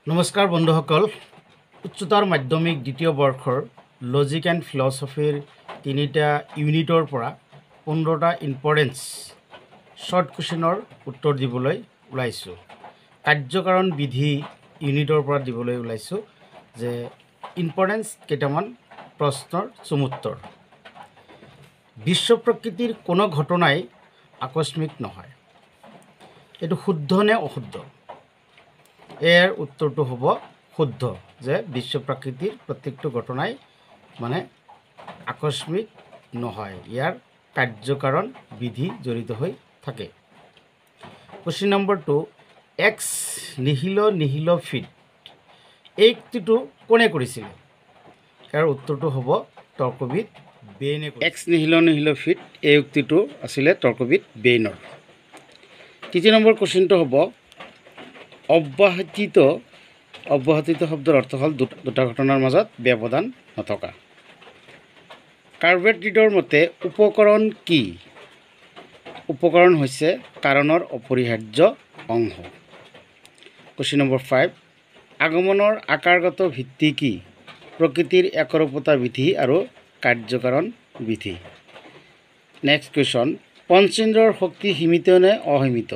নমস্কাৰ বন্ধুসকল, উচ্চতৰ মাধ্যমিক দ্বিতীয় বৰ্ষৰ লজিক এণ্ড ফিলচফিৰ 3টা ইউনিটৰ পৰা 15টা ইম্পৰ্টেন্স শৰ্ট কুৱেশ্যনৰ উত্তৰ দিবলৈ ওলাইছোঁ। কাৰ্যকাৰণ বিধি ইউনিটৰ পৰা দিবলৈ ওলাইছোঁ যে ইম্পৰ্টেন্স কেইটামান প্ৰশ্নৰ চমুত্তৰ। বিশ্ব প্ৰকৃতিৰ কোনো ঘটনাই আকস্মিক নহয়। এইটো শুদ্ধ নে অশুদ্ধ? এৰ উত্তৰটো হ'ব শুদ্ধ, যে বিশ্ব প্ৰকৃতিৰ প্ৰত্যেকটো ঘটনাই আকস্মিক নহয়, ইয়াৰ কাৰ্যকাৰণ বিধি জড়িত হৈ থাকে। Question number 2, x nihilo nihilo fit, এই উক্তিটো কোনে কৰিছিল? ইয়াৰ উত্তৰটো হ'ব তৰ্কবিদ বেইনে। এক্স নিহিলো নিহিলো ফিট এই উক্তিটো আছিলে তৰ্কবিদ বেইনৰ। 3 নম্বৰ কুৱেশ্যনটো হ'ব অব্যাহতিত শব্দৰ অৰ্থ হ'ল দুটা ঘটনাৰ মাজত ব্যৱধান নথকা। কাৰ্বেট ৰিডৰ মতে উপকৰণ কি? উপকৰণ হৈছে কাৰণৰ অপৰিহাৰ্য অংশ। কুৱেশ্যন নম্বৰ 5, আগমনৰ আকাৰগত ভিত্তি কি? প্ৰকৃতিৰ একৰূপতা বিধি আৰু কাৰ্যকাৰণ বিধি। নেক্সট কুৱেশ্যন, পঞ্চেন্দ্ৰৰ শক্তি সীমিত নে অসীমিত?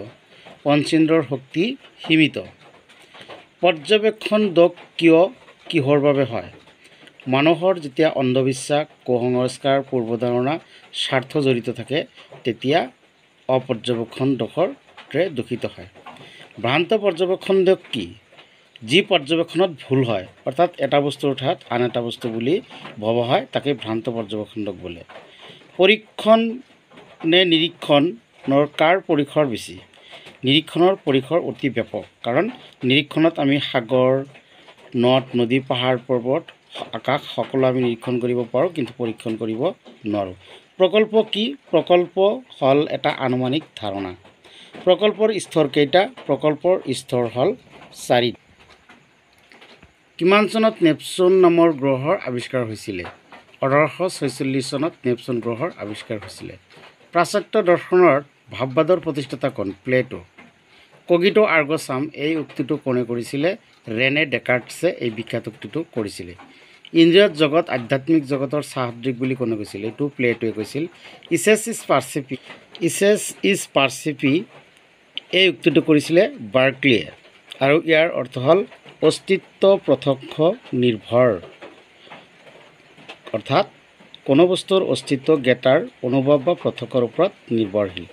পঞ্চেন্দ্ৰৰ শক্তি সীমিত। পৰ্যবেক্ষণ দোষ কিহৰ বাবে হয়? মানুহৰ যেতিয়া অন্ধবিশ্বাস, কুসংস্কাৰ, পূৰ্বধাৰণা, স্বাৰ্থ জড়িত থাকে তেতিয়া অপৰ্যবেক্ষণ দোষৰে দূষিত হয়। ভ্ৰান্ত পৰ্যবেক্ষণ দোষ কি? যি পৰ্যবেক্ষণত ভুল হয়, অৰ্থাৎ এটা বস্তুৰ ঠাইত আন এটা বস্তু বুলি ভবা হয়, তাকে ভ্ৰান্ত পৰ্যবেক্ষণ দোষ বোলে। পৰীক্ষণ নে নিৰীক্ষণৰ কাৰ পৰিসৰ বেছি? নিৰীক্ষণৰ পৰিসৰ অতি ব্যাপক, কাৰণ নিৰীক্ষণত আমি সাগৰ, নদ নদী, পাহাৰ পৰ্বত, আকাশ সকলো আমি নিৰীক্ষণ কৰিব পাৰোঁ, কিন্তু পৰীক্ষণ কৰিব নোৱাৰোঁ। প্ৰকল্প কি? প্ৰকল্প হ'ল এটা আনুমানিক ধাৰণা। প্ৰকল্পৰ স্তৰ কেইটা? প্ৰকল্পৰ স্তৰ হ'ল 4। কিমান চনত নেপচুন নামৰ গ্ৰহৰ আৱিষ্কাৰ হৈছিলে? 1846 চনত নেপচুন গ্ৰহৰ আৱিষ্কাৰ হৈছিলে। পাশ্চাত্য দৰ্শনৰ ভাৱবাদৰ প্ৰতিষ্ঠাতা কোন? প্লেটো। কগিটো আৰ্গো ছাম এই উক্তিটো কোনে কৰিছিলে? ৰেনে ডেকাৰ্টছে এই বিখ্যাত উক্তিটো কৰিছিলে। ইন্দ্ৰিয়ত জগত আধ্যাত্মিক জগতৰ সাহদ্ৰিক বুলি কোনে কৈছিল? এইটো প্লেটোৱে কৈছিল। ইছেছ ইজ পাৰ্চিপি এই উক্তিটো কৰিছিলে বাৰ্কলিয়ে, আৰু ইয়াৰ অৰ্থ হ'ল অস্তিত্ব প্ৰত্যক্ষ নিৰ্ভৰ, অৰ্থাৎ কোনো বস্তুৰ অস্তিত্ব জ্ঞাতাৰ অনুভৱ বা প্ৰত্যক্ষৰ ওপৰত নিৰ্ভৰশীল।